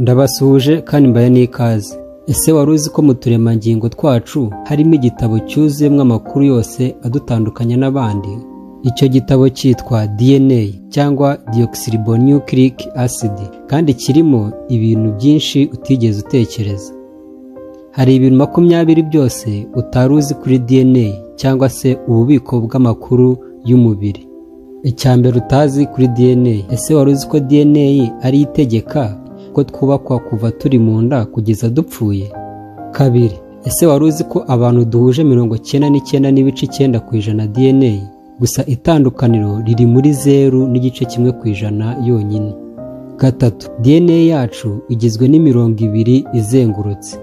Ndabasuhuje kandi mbaye n'ikaze. Ese wari uzi ko mu turemangingo twacu harimo igitabo cyuzuyemo amakuru yose adutandukanya n'abandi? Icyo gitabo cyitwa DNA cyangwa deoxyribonucleic acid kandi kirimo ibintu byinshi utigeze utekereza. Hari ibintu 20 byose utari uzi kuri DNA cyangwa se ububiko bw'amakuru y'umubiri. Icyambere utazi kuri DNA. Ese wari uzi ko DNA ari itegeka ko twubakwa kuva turi mu nda kugeza dupfuye? Kabiri, ese wari uzi ko abantu duhuje 99.9% DNA, gusa itandukaniro riri muri 0.1% yonyine? Gatatu, DNA yacu igizwe n'20 izengurutse.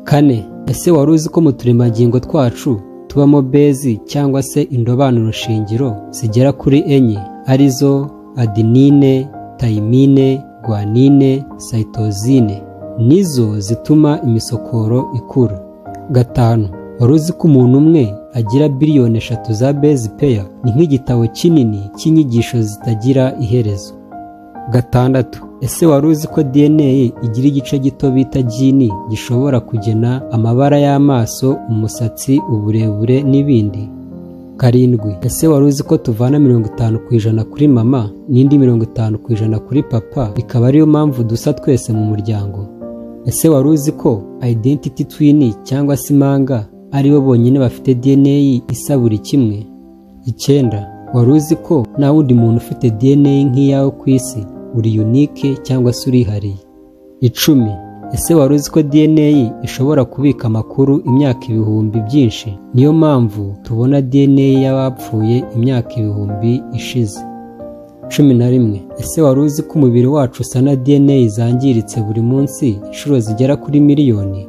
Kane, ese wari uzi ko mu turemangingo twacu tubamo bezi cyangwa se indobanuro shingiro zigera kuri 4 arizo adenine, thymine, guanine, cytosine, nizo zituma imisokoro ikura. Gatanu, wari uzi ko umuntu umwe agira biliyoni 3 za base pair? Ni nk'igitabo kinini cy'inyigisho zitagira iherezo. Gatandatu, ese wari uzi ko DNA igira igice gito bita gene gishobora kugena amabara y'amaso, umusatsi, uburebure n'ibindi? Karindwi, ese wari uzi ko tuvana 50% kuri mama n'indi 50% kuri papa, bikaba ariyo mpamvu dusa twese mu muryango? Ese wari uzi ko identity twin cyangwa se impanga aribo bonyine bafite DNA isa buri kimwe? 9, wari uzi ko nta wundi muntu ufite DNA nk'iyawe ku isi, uri unique cyangwa se urihariye? 10, ese wari uzi ko DNA ishobora kubika amakuru imyaka ibihumbi byinshi, niyo mpamvu tubona DNA y'abapfuye imyaka ibihumbi ishize? 11, ese wari uzi ko umubiri wacu usa na DNA zangiritse buri munsi inshuro zigera kuri miliyoni?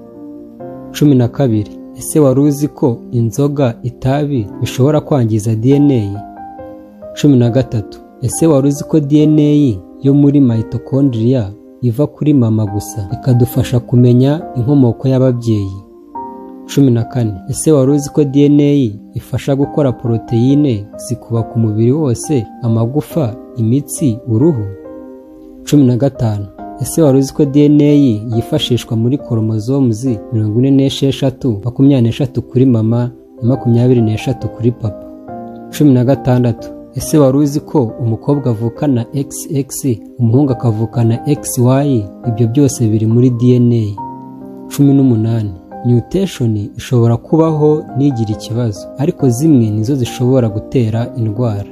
12, ese wari uzi ko inzoga, itabi bishobora kwangiza DNA? 13, ese wari uzi ko DNA yo muri mitochondria iva kuri mama gusa ikadufasha kumenya inkomoko y'ababyeyi? 14, ese wari uzi ko DNA ifasha gukora poroteyine zikubaka umubiri wose, amagufa, imitsi, uruhu? 15, ese wari uzi ko DNA yifashishwa muri chromosomes 46, 23 kuri mama na 23 kuri papa? 16, ese wari uzi ko umukobwa avukana XX, umuhungu akavukana XY? Ibyo byose biri muri DNA. 18, mutation ishobora kubaho ntigire ikibazo, ariko zimwe nizo zishobora gutera indwara.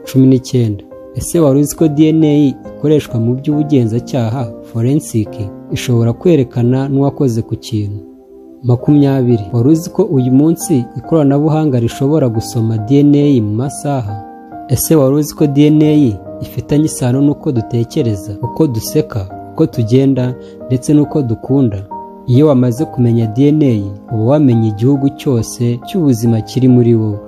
19, ese wari uzi ko DNA ikoreshwa mu by'ubugenzacyaha forensic, ishobora kwerekana n'uwakoze ku kintu? 20, wari uzi ko uyu munsi ikoranabuhanga rishobora gusoma DNA mu masaha? Ese wari uzi ko DNA ifitanye isano n'uko dutekereza, uko duseka, uko tugenda ndetse n'uko dukunda? Iyo wamaze kumenya DNA, uba wamenye igihugu cyose cy'ubuzima kiri muri wowe.